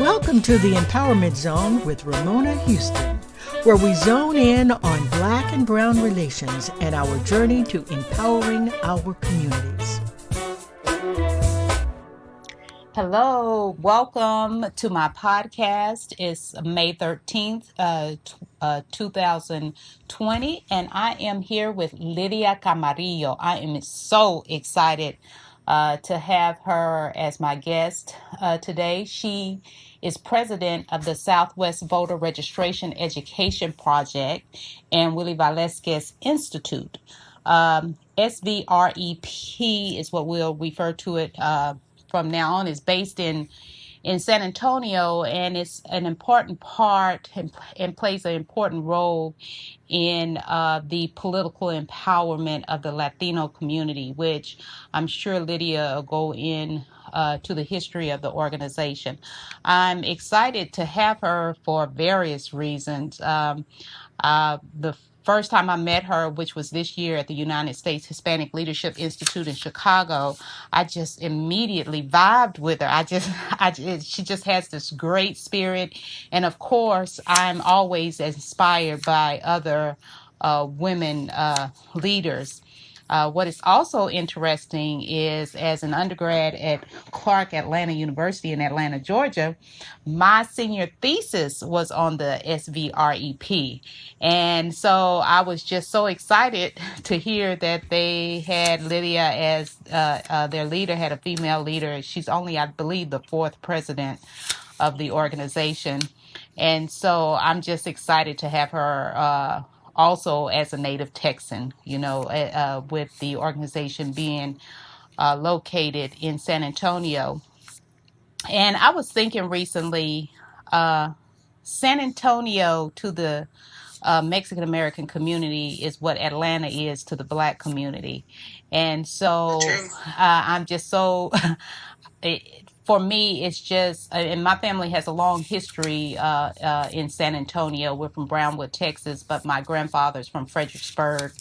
Welcome to the Empowerment Zone with Ramona Houston, where we zone in on Black and Brown relations and our journey to empowering our communities. Hello, welcome to my podcast. It's May 13th, 2020, and I am here with Lydia Camarillo. I am so excited to have her as my guest today. She is president of the Southwest Voter Registration Education Project and Willie Valesquez Institute. SVREP is what we'll refer to it from now on. Is based in San Antonio, and it's an important part and plays an important role in the political empowerment of the Latino community, which I'm sure Lydia will go in to the history of the organization. I'm excited to have her for various reasons. The first time I met her, which was this year at the United States Hispanic Leadership Institute in Chicago, I just immediately vibed with her. She just has this great spirit. And of course, I'm always inspired by other women leaders. What is also interesting is, as an undergrad at Clark Atlanta University in Atlanta, Georgia, my senior thesis was on the SVREP. And so I was just so excited to hear that they had Lydia as their leader, had a female leader. She's only, I believe, the fourth president of the organization. And so I'm just excited to have her also as a native Texan, with the organization being located in San Antonio. And I was thinking recently, San Antonio to the Mexican American community is what Atlanta is to the Black community. And so I'm just so for me, it's just, and my family has a long history in San Antonio. We're from Brownwood, Texas, but my grandfather's from Fredericksburg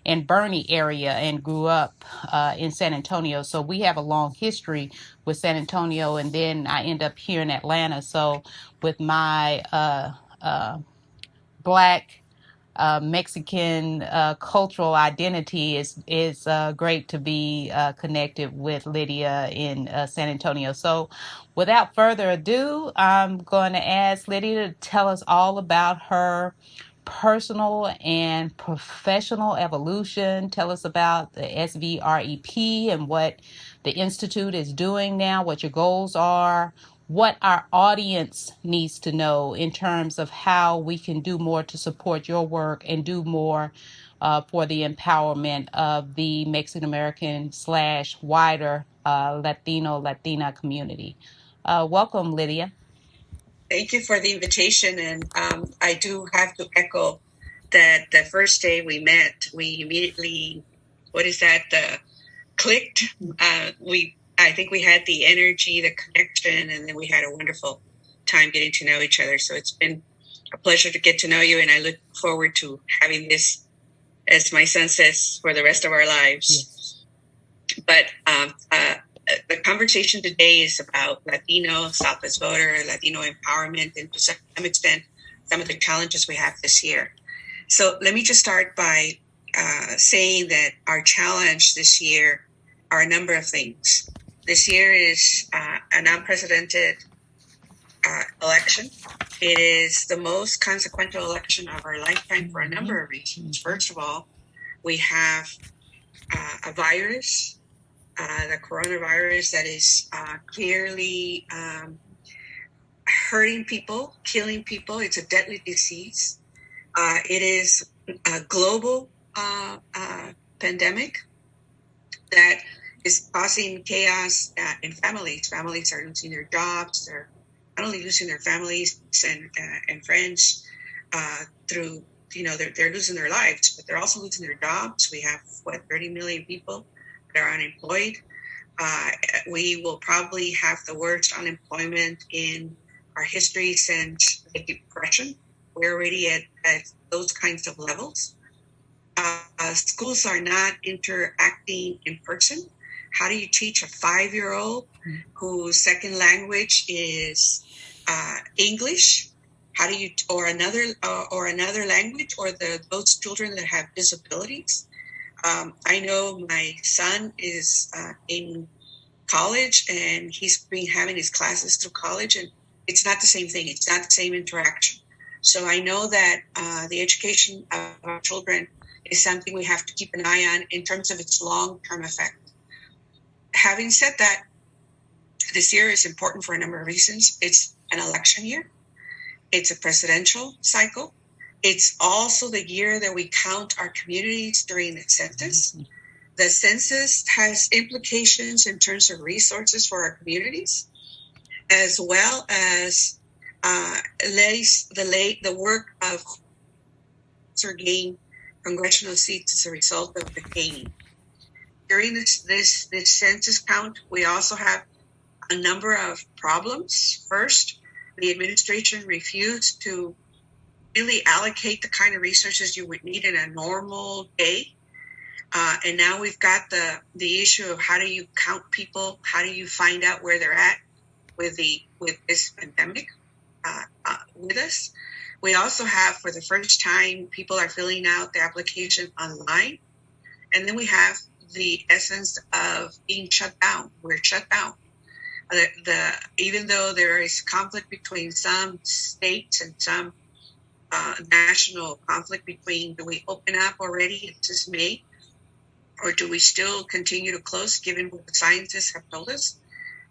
and Bernie area and grew up in San Antonio. So we have a long history with San Antonio. And then I end up here in Atlanta. So with my Black Mexican cultural identity, is great to be connected with Lydia in San Antonio. So without further ado, I'm going to ask Lydia to tell us all about her personal and professional evolution. Tell us about the SVREP and what the Institute is doing now, what your goals are, what our audience needs to know in terms of how we can do more to support your work and do more for the empowerment of the Mexican American / wider Latina community. Welcome, Lydia. Thank you for the invitation. And I do have to echo that the first day we met, we immediately, clicked. I think we had the energy, the connection, and then we had a wonderful time getting to know each other. So it's been a pleasure to get to know you, and I look forward to having this, as my son says, for the rest of our lives. Yes. But the conversation today is about Latino, Southwest voter, Latino empowerment, and to some extent, some of the challenges we have this year. So let me just start by saying that our challenge this year are a number of things. This year is an unprecedented election. It is the most consequential election of our lifetime for a number of reasons. First of all, we have a virus, the coronavirus, that is clearly hurting people, killing people. It's a deadly disease. It is a global pandemic that is causing chaos in families. Families are losing their jobs. They're not only losing their families and friends through, they're losing their lives, but they're also losing their jobs. We have, 30 million people that are unemployed. We will probably have the worst unemployment in our history since the Depression. We're already at those kinds of levels. Schools are not interacting in person. How do you teach a 5-year-old whose second language is English? How do you, or another language, or those children that have disabilities? I know my son is in college, and he's been having his classes through college, and it's not the same thing. It's not the same interaction. So I know that the education of our children is something we have to keep an eye on in terms of its long-term effect. Having said that, this year is important for a number of reasons. It's an election year. It's a presidential cycle. It's also the year that we count our communities during the census. The census has implications in terms of resources for our communities, as well as the work of or gain congressional seats as a result of the gaining. During this census count, we also have a number of problems. First, the administration refused to really allocate the kind of resources you would need in a normal day. And now we've got the issue of how do you count people? How do you find out where they're at with this pandemic with us? We also have, for the first time, people are filling out their application online. And then we have the essence of being shut down. We're shut down. Even though there is conflict between some states and some national conflict between, do we open up already? It's just May. Or do we still continue to close, given what the scientists have told us?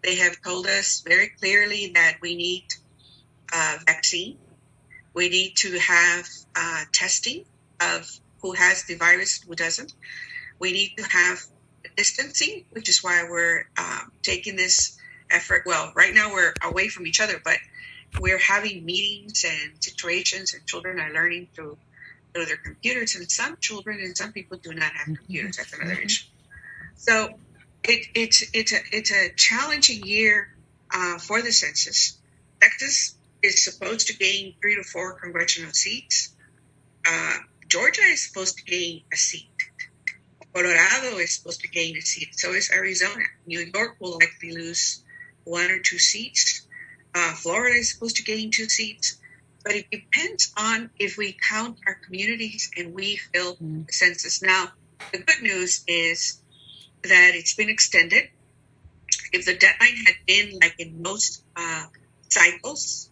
They have told us very clearly that we need a vaccine. We need to have testing of who has the virus, who doesn't. We need to have distancing, which is why we're taking this effort. Well, right now we're away from each other, but we're having meetings and situations, and children are learning through their computers, and some children and some people do not have computers. That's another issue. So it's a challenging year for the census. Texas is supposed to gain 3 to 4 congressional seats. Georgia is supposed to gain a seat. Colorado is supposed to gain a seat. So is Arizona. New York will likely lose 1 or 2 seats. Florida is supposed to gain 2 seats. But it depends on if we count our communities and we fill the census. Now, the good news is that it's been extended. If the deadline had been like in most cycles,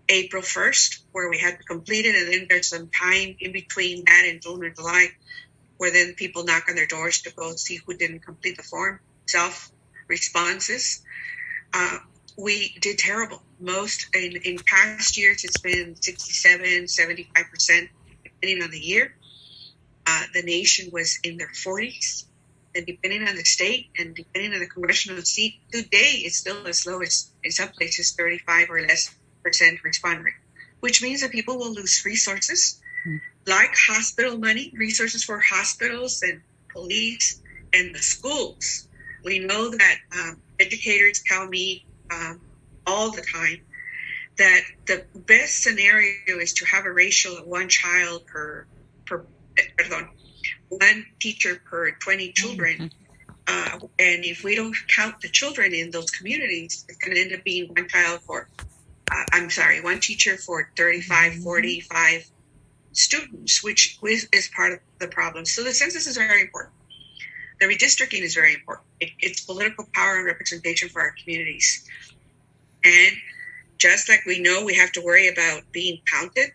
April 1st, where we had to complete it, and then there's some time in between that and June or July, where then people knock on their doors to go see who didn't complete the form, self-responses. We did terrible. Most in past years, it's been 67, 75%, depending on the year. The nation was in their 40s, and depending on the state and depending on the congressional seat, today it's still as low as, in some places, 35 or less % respond rate, which means that people will lose resources like hospital money, resources for hospitals and police and the schools. We know that educators tell me all the time that the best scenario is to have a ratio of 1 teacher per 20 children. And if we don't count the children in those communities, it's going to end up being 1 teacher for 35, 45 students, which is part of the problem. So the census is very important. The redistricting is very important. It's political power and representation for our communities. And just like we know we have to worry about being counted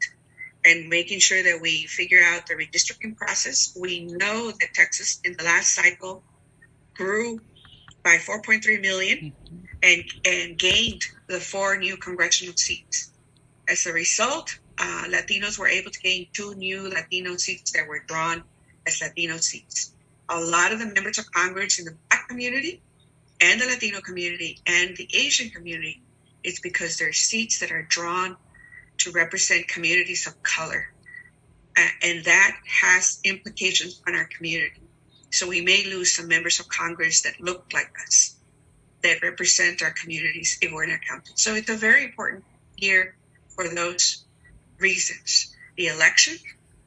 and making sure that we figure out the redistricting process, we know that Texas in the last cycle grew by 4.3 million and gained the 4 new congressional seats. As a result, Latinos were able to gain 2 new Latino seats that were drawn as Latino seats. A lot of the members of Congress in the Black community and the Latino community and the Asian community, it's because they're seats that are drawn to represent communities of color. And that has implications on our community. So we may lose some members of Congress that look like us, that represent our communities if we're not counted. So it's a very important year for those reasons. The election,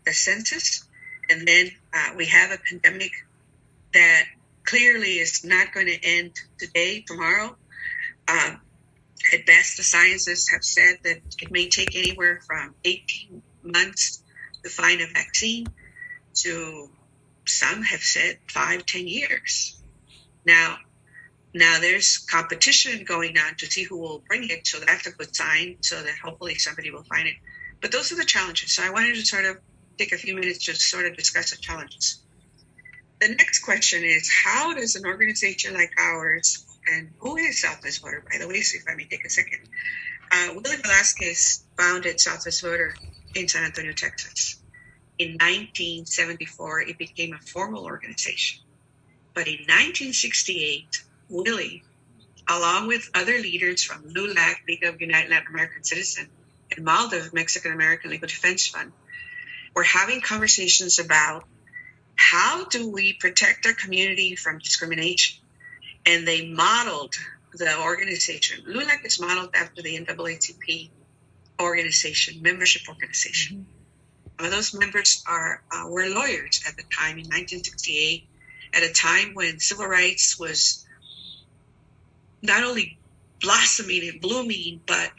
the census, and then we have a pandemic that clearly is not going to end today, tomorrow. At best, the scientists have said that it may take anywhere from 18 months to find a vaccine to some have said 5-10 years. Now there's competition going on to see who will bring it, so that's a good sign, so that hopefully somebody will find it. But those are the challenges. So I wanted to sort of take a few minutes to sort of discuss the challenges. The next question is, how does an organization like ours, and who is Southwest Voter, by the way, so if I may take a second. Willie Velasquez founded Southwest Voter in San Antonio, Texas. In 1974, it became a formal organization. But in 1968, Willie, along with other leaders from LULAC, League of United Latin American Citizens, and MALDEF, Mexican American Legal Defense Fund, were having conversations about how do we protect our community from discrimination. And they modeled the organization. LULAC is modeled after the NAACP organization, membership organization. Some of those members were lawyers at the time in 1968, at a time when civil rights was not only blossoming and blooming, but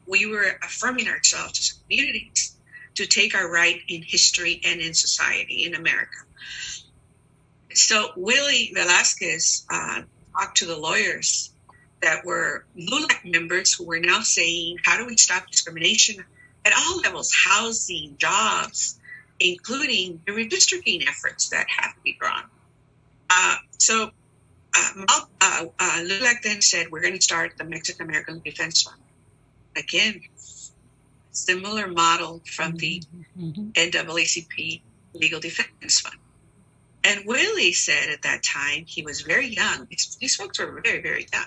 we were affirming ourselves as communities to take our right in history and in society in America. So Willie Velasquez talked to the lawyers that were LULAC members who were now saying, how do we stop discrimination at all levels, housing, jobs, including the redistricting efforts that have to be drawn. LULAC then said, we're going to start the Mexican American Defense Fund. Again, similar model from the NAACP Legal Defense Fund. And Willie said at that time, he was very young. These folks were very, very young.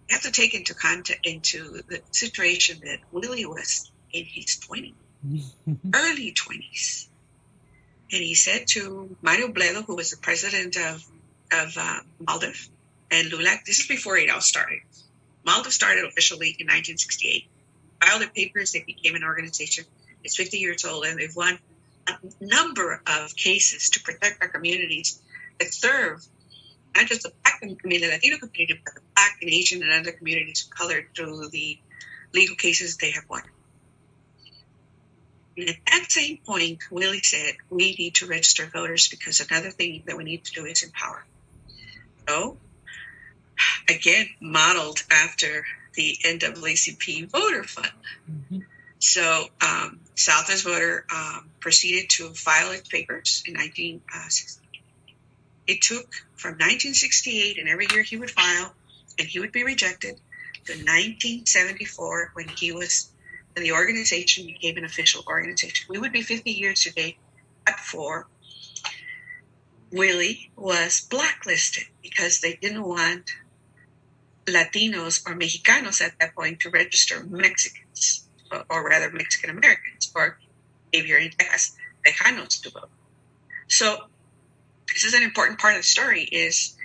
You have to take into the situation that Willie was in his 20s, early 20s. And he said to Mario Bledo, who was the president of MALDEF and LULAC, this is before it all started. MALDEF started officially in 1968. Filed their papers, they became an organization. It's 50 years old, and they've won a number of cases to protect our communities that serve not just the Black community, the Latino community, but the Black and Asian and other communities of color through the legal cases they have won. And at that same point, Willie said, we need to register voters because another thing that we need to do is empower. So, again, modeled after the NAACP Voter Fund. So, Southwest Voter proceeded to file its papers in 1960. It took from 1968, and every year he would file, and he would be rejected, to 1974 when the organization became an official organization. We would be 50 years today, but for Willie was blacklisted because they didn't want Latinos or Mexicanos at that point to register Mexicans, or rather Mexican Americans, or Xavier and Tejanos to vote. So this is an important part of the story is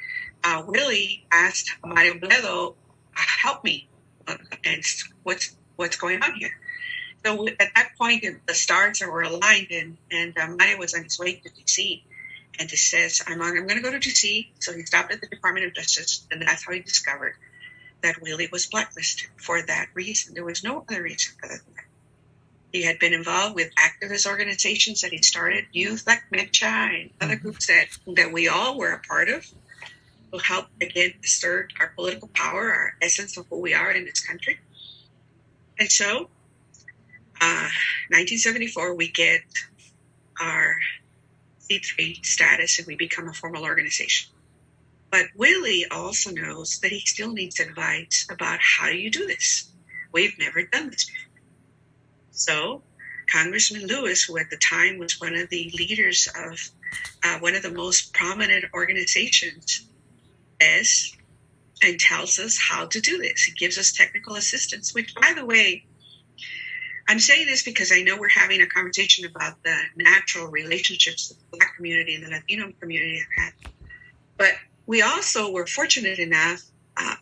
Willie asked Mario Bledo, help me, and what's going on here? So at that point, the stars were aligned, and Mario was on his way to D.C., and he says, I'm going to go to D.C., so he stopped at the Department of Justice, and that's how he discovered that Willie was blacklisted for that reason. There was no other reason for that. He had been involved with activist organizations that he started, youth like Mecha and other groups that we all were a part of, to help, again, assert our political power, our essence of who we are in this country. And so, 1974, we get our C3 status and we become a formal organization. But Willie also knows that he still needs advice about how do you do this? We've never done this before. So Congressman Lewis, who at the time was one of the leaders of one of the most prominent organizations, says and tells us how to do this. He gives us technical assistance, which, by the way, I'm saying this because I know we're having a conversation about the natural relationships that the Black community and the Latino community have had. But we also were fortunate enough,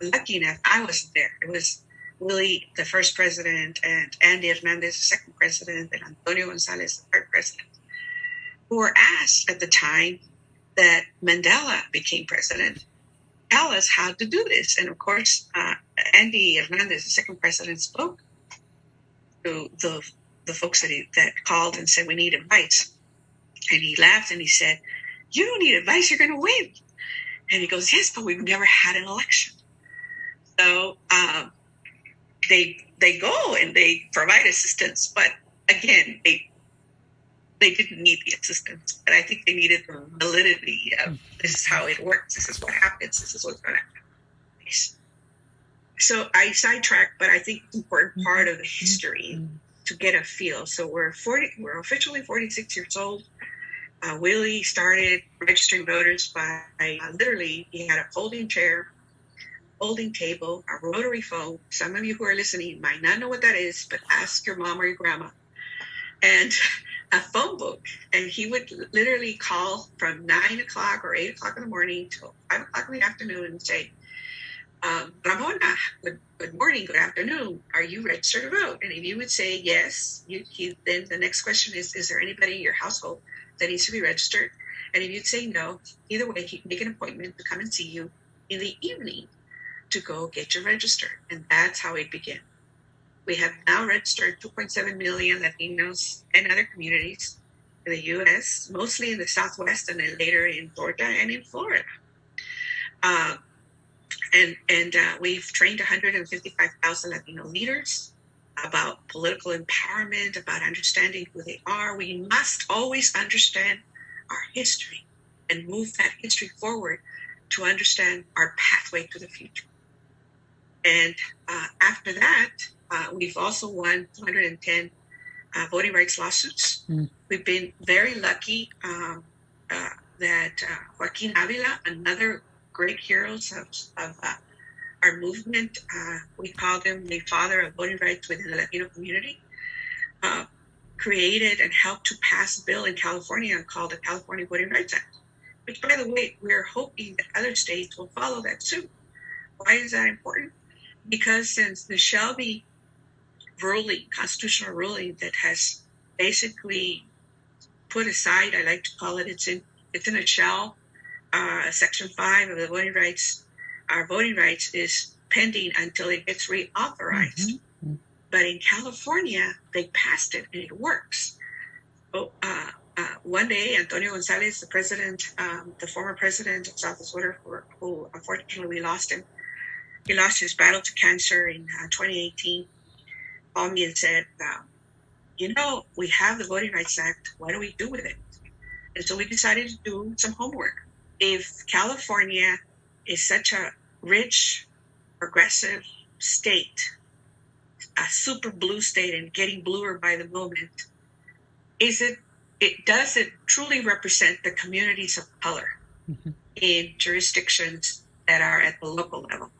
lucky enough, I wasn't there. It was Willie, the first president, and Andy Hernandez, the second president, and Antonio Gonzalez, the third president, who were asked at the time that Mandela became president tell us how to do this. And of course, Andy Hernandez, the second president, spoke to the folks that called and said, we need advice. And he laughed and he said, you don't need advice, you're going to win. And he goes, yes, but we've never had an election. So they go and they provide assistance. But again, they didn't need the assistance. But I think they needed the validity of this is how it works. This is what happens. This is what's going to happen. So I sidetracked, but I think it's an important part of the history to get a feel. So we're officially 46 years old. Willie started registering voters by literally, he had a folding chair, folding table, a rotary phone. Some of you who are listening might not know what that is, but ask your mom or your grandma. And a phone book. And he would literally call from 9 o'clock or 8 o'clock in the morning till 5 o'clock in the afternoon and say, Ramona, good morning, good afternoon. Are you registered to vote? And if you would say yes, then the next question is there anybody in your household that needs to be registered? And if you'd say no, either way, he'd make an appointment to come and see you in the evening to go get you registered. And that's how it began. We have now registered 2.7 million Latinos and other communities in the U.S., mostly in the Southwest and then later in Georgia and in Florida. And we've trained 155,000 Latino leaders about political empowerment, about understanding who they are. We must always understand our history and move that history forward to understand our pathway to the future. And after that, we've also won 210 voting rights lawsuits. We've been very lucky that Joaquin Avila, another great heroes of our movement, we call him the father of voting rights within the Latino community, created and helped to pass a bill in California called the California Voting Rights Act, which, by the way, we're hoping that other states will follow that suit. Why is that important? Because since the Shelby ruling, constitutional ruling that has basically put aside, I like to call it, it's in a shell, Section 5 of the voting rights, our voting rights is pending until it gets reauthorized. But in California, they passed it and it works. So, one day, Antonio Gonzalez, the president, the former president of Southwest Water, who unfortunately we lost him, he lost his battle to cancer in 2018, called me and said, we have the Voting Rights Act. What do we do with it? And so we decided to do some homework. If California is such a rich, progressive state, a super blue state and getting bluer by the moment, does it truly represent the communities of color in jurisdictions that are at the local level?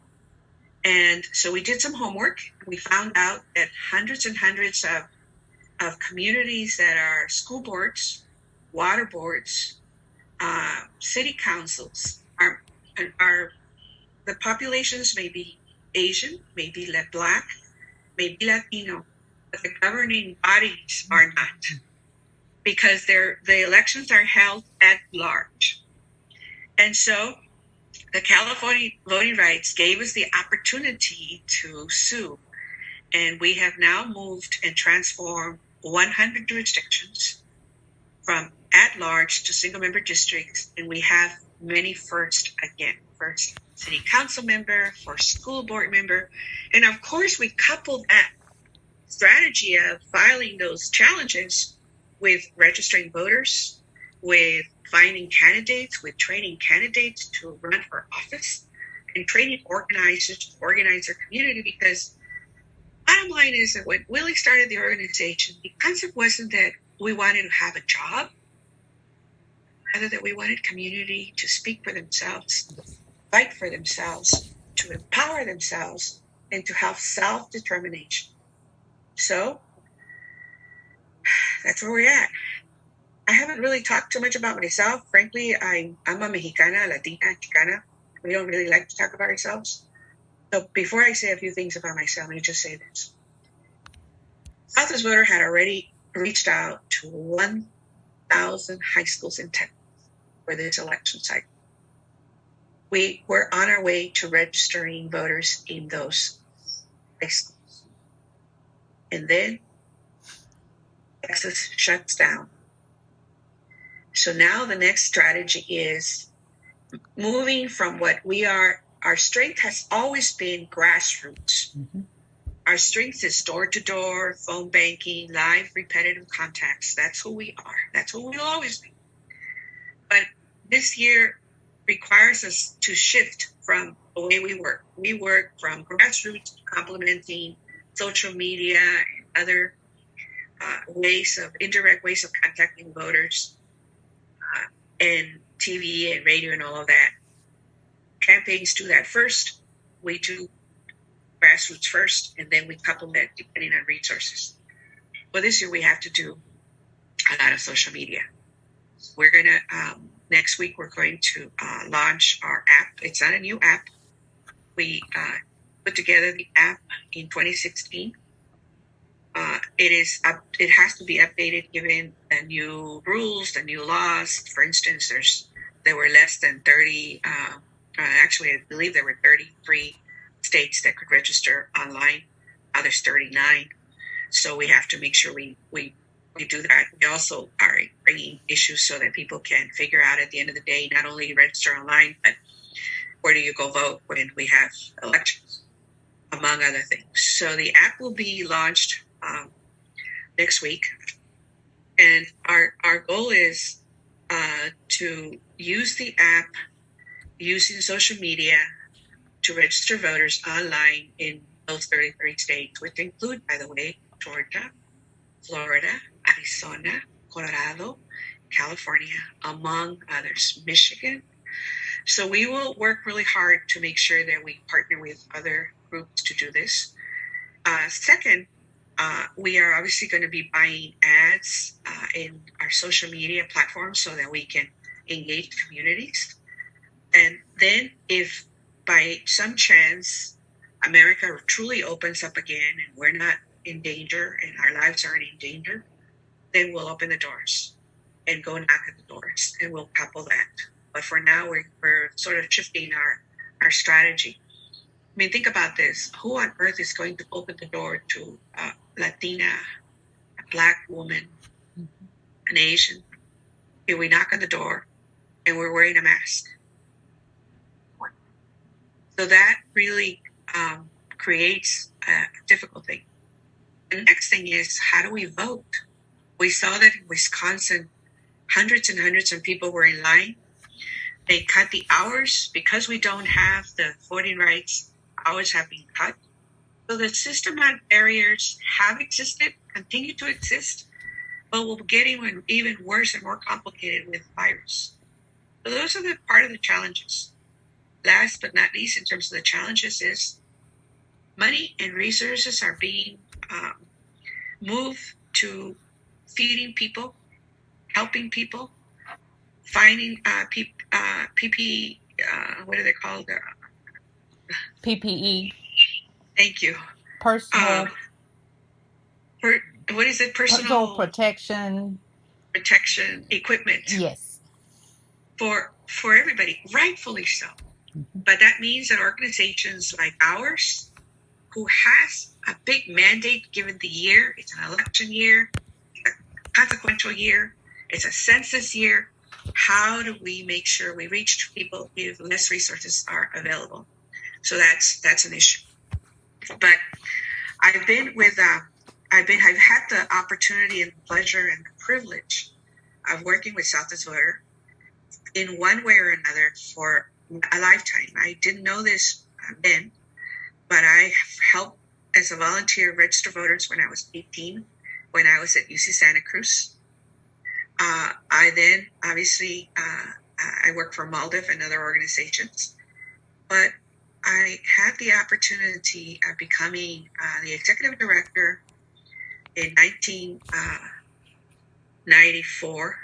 And so we did some homework. We found out that hundreds and hundreds of communities that are school boards, water boards, city councils are the populations may be Asian, maybe Black, maybe Latino, but the governing bodies are not, because the elections are held at large. And so the California voting rights gave us the opportunity to sue. And we have now moved and transformed 100 jurisdictions from at large to single member districts. And we have many first again. First city council member, first school board member. And of course, we coupled that strategy of filing those challenges with registering voters, with finding candidates, with training candidates to run for office, and training organizers to organize their community. Because bottom line is that when Willie started the organization, the concept wasn't that we wanted to have a job, rather that we wanted community to speak for themselves, fight for themselves, to empower themselves, and to have self-determination. So that's where we're at. I haven't really talked too much about myself. Frankly, I'm a Mexicana, Latina, Chicana. We don't really like to talk about ourselves. So before I say a few things about myself, let me just say this. Southwest Voter had already reached out to 1,000 high schools in Texas for this election cycle. We were on our way to registering voters in those high schools. And then Texas shuts down. So now the next strategy is moving from what we are. Our strength has always been grassroots. Mm-hmm. Our strength is door-to-door, phone banking, live repetitive contacts. That's who we are. That's who we'll always be. But this year requires us to shift from the way we work. We work from grassroots, complementing social media and other indirect ways of contacting voters, and TV and radio and all of that. Campaigns do that first. We do grassroots first, and then we complement depending on resources. Well, this year we have to do a lot of social media. We're going to, next week, we're going to launch our app. It's not a new app. We put together the app in 2016. It has to be updated given the new rules, the new laws. For instance, there were less than 30, actually, I believe there were 33 states that could register online. Now there's 39. So we have to make sure we do that. We also are bringing issues so that people can figure out at the end of the day, not only register online, but where do you go vote when we have elections, among other things. So the app will be launched next week. And our goal is to use the app using social media to register voters online in those 33 states, which include, by the way, Georgia, Florida, Arizona, Colorado, California, among others, Michigan. So we will work really hard to make sure that we partner with other groups to do this. Second, we are obviously going to be buying ads in our social media platforms so that we can engage communities. And then if by some chance America truly opens up again and we're not in danger and our lives aren't in danger, then we'll open the doors and go knock at the doors and we'll couple that. But for now, we're sort of shifting our strategy. I mean, think about this. Who on earth is going to open the door to a Latina, a Black woman, an Asian, if we knock on the door and we're wearing a mask? So that really creates a difficult thing. The next thing is, how do we vote? We saw that in Wisconsin, hundreds and hundreds of people were in line. They cut the hours because we don't have the voting rights. Hours have been cut. So the systematic barriers have existed, continue to exist, but will get even worse and more complicated with the virus. So those are the part of the challenges. Last but not least, in terms of the challenges, is money and resources are being moved to feeding people, helping people, finding PPE, what are they called? PPE. Thank you. Personal. What is it? Personal protection equipment. Yes. For everybody, rightfully so. Mm-hmm. But that means that organizations like ours, who has a big mandate given the year, it's an election year, a consequential year, it's a census year. How do we make sure we reach people if less resources are available? So that's an issue. But I've had the opportunity and the pleasure and the privilege of working with Southwest Voter in one way or another for a lifetime. I didn't know this then, but I helped as a volunteer register voters when I was 18, when I was at UC Santa Cruz. I then obviously I worked for MALDIF and other organizations, but I had the opportunity of becoming the executive director in 1994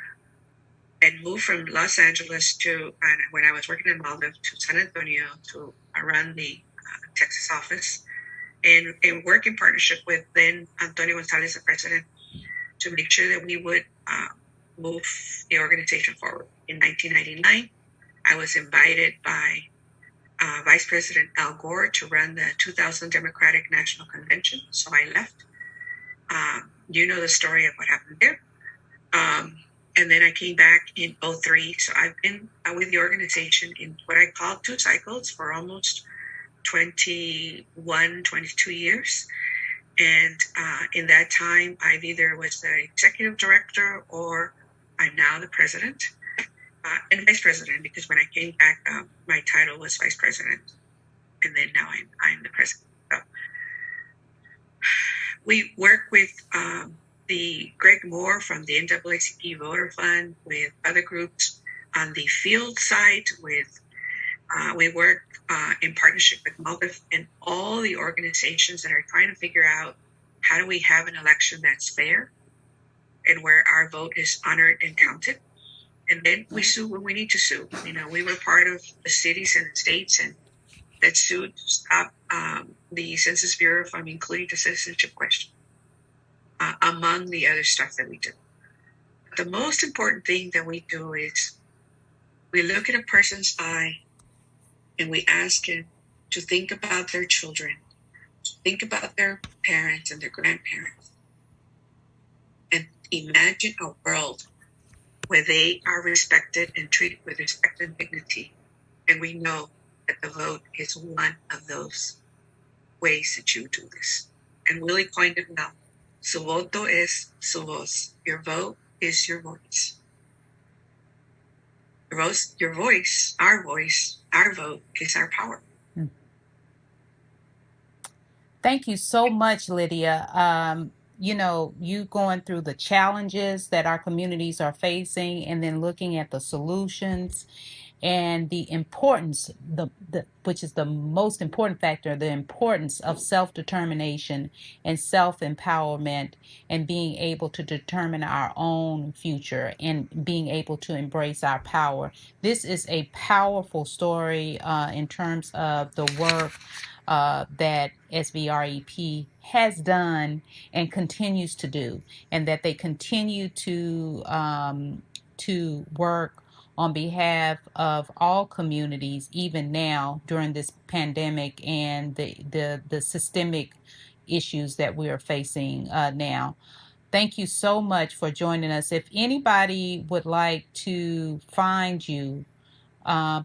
and moved from Los Angeles to, when I was working in MALDIF, to San Antonio to run the Texas office and work in partnership with then Antonio Gonzalez, the president, to make sure that we would move the organization forward. In 1999, I was invited by Vice President Al Gore to run the 2000 Democratic National Convention. So I left. You know the story of what happened there. And then I came back in 2003. So I've been with the organization in what I call 2 cycles for almost 21, 22 years. And in that time, I've either was the executive director or I'm now the president and vice president, because when I came back, my title was vice president. And then now I'm the president. So we work with the Greg Moore from the NAACP Voter Fund, with other groups on the field side. We work in partnership with MOGIF and all the organizations that are trying to figure out how do we have an election that's fair and where our vote is honored and counted. And then we sue when we need to sue. You know, we were part of the cities and the states and that sued to stop the Census Bureau from including the citizenship question, among the other stuff that we do. The most important thing that we do is we look at a person's eye and we ask him to think about their children, to think about their parents and their grandparents, and imagine a world where they are respected and treated with respect and dignity. And we know that the vote is one of those ways that you do this. And Willie coined it well. Su voto es su voz. Your vote is your voice. Your voice, our vote is our power. Thank you so much, Lydia. You know, you going through the challenges that our communities are facing and then looking at the solutions and the importance, which is the most important factor, the importance of self-determination and self-empowerment and being able to determine our own future and being able to embrace our power. This is a powerful story in terms of the work that SVREP has done and continues to do, and that they continue to work on behalf of all communities, even now during this pandemic and the systemic issues that we are facing now. Thank you so much for joining us. If anybody would like to find you,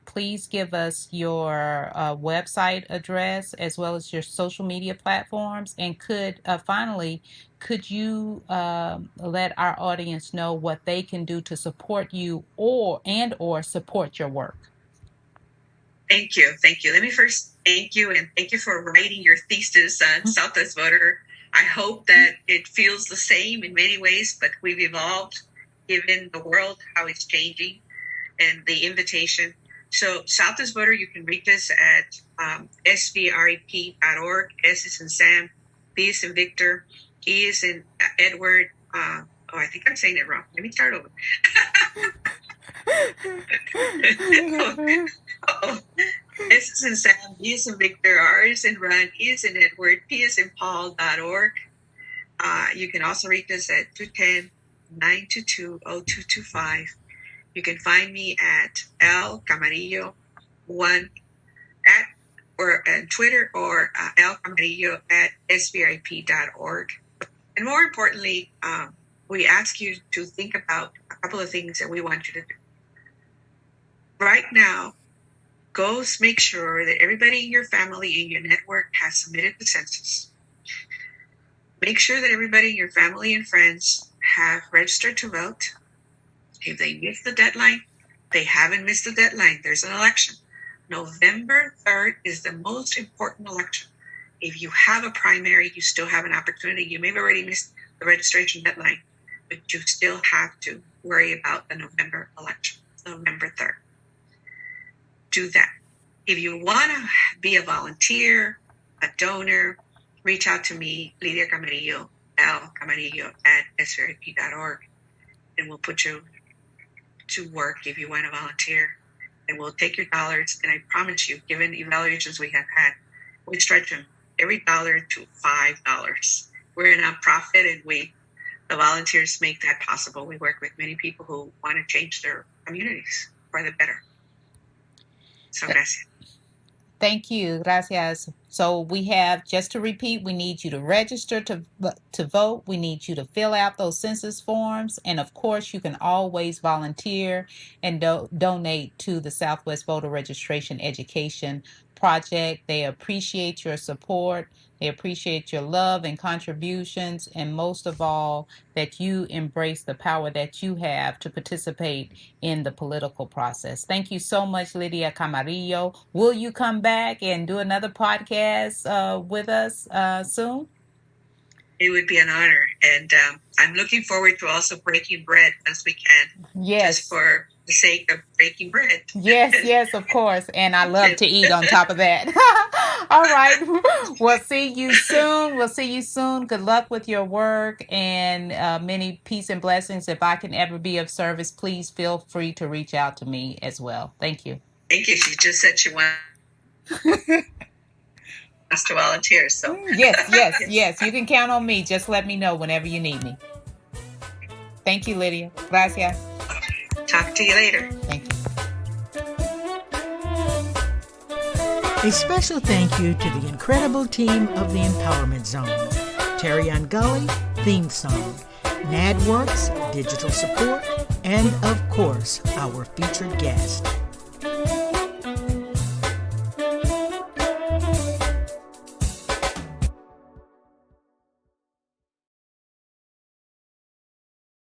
please give us your website address as well as your social media platforms. And finally, could you let our audience know what they can do to support you or support your work? Thank you. Let me first thank you, and thank you for writing your thesis on Southwest Voter. I hope that it feels the same in many ways, but we've evolved given the world, how it's changing, and the invitation. So Southwest Voter, you can reach us at SVREP.org. S is in Sam, V is in Victor, E is in Edward. I think I'm saying it wrong. Let me start over. S is in Sam, V is in Victor, R is in Run, E is in Edward, P is in Paul.org. You can also reach us at 210-922-0225. You can find me at L Camarillo 1 or on Twitter, or L Camarillo at SVREP.org. And more importantly, we ask you to think about a couple of things that we want you to do. Right now, go make sure that everybody in your family, in your network, has submitted the census. Make sure that everybody in your family and friends have registered to vote. If they missed the deadline, they haven't missed the deadline. There's an election. November 3rd is the most important election. If you have a primary, you still have an opportunity. You may have already missed the registration deadline, but you still have to worry about the November election, November 3rd. Do that. If you want to be a volunteer, a donor, reach out to me, Lydia Camarillo, L Camarillo at SVREP.org, and we'll put you to work if you want to volunteer. And we'll take your dollars, and I promise you, given evaluations we have had, we stretch them every dollar to $5. We're a nonprofit, and the volunteers make that possible. We work with many people who want to change their communities for the better. So gracias. Thank you. Gracias. So we have, just to repeat, we need you to register to vote. We need you to fill out those census forms. And of course, you can always volunteer and donate to the Southwest Voter Registration Education Project. They appreciate your support. They appreciate your love and contributions. And most of all, that you embrace the power that you have to participate in the political process. Thank you so much, Lydia Camarillo. Will you come back and do another podcast with us soon? It would be an honor. And I'm looking forward to also breaking bread once we can. Yes. Just for the sake of breaking bread. Yes, of course. And I love to eat on top of that. All right. We'll see you soon. Good luck with your work and many peace and blessings. If I can ever be of service, please feel free to reach out to me as well. Thank you. Thank you. She just said she wants to volunteer. So Yes. You can count on me. Just let me know whenever you need me. Thank you, Lydia. Gracias. Talk to you later. Thank you. A special thank you to the incredible team of the Empowerment Zone. Terry Gully, theme song. NADWorks, digital support. And of course, our featured guest.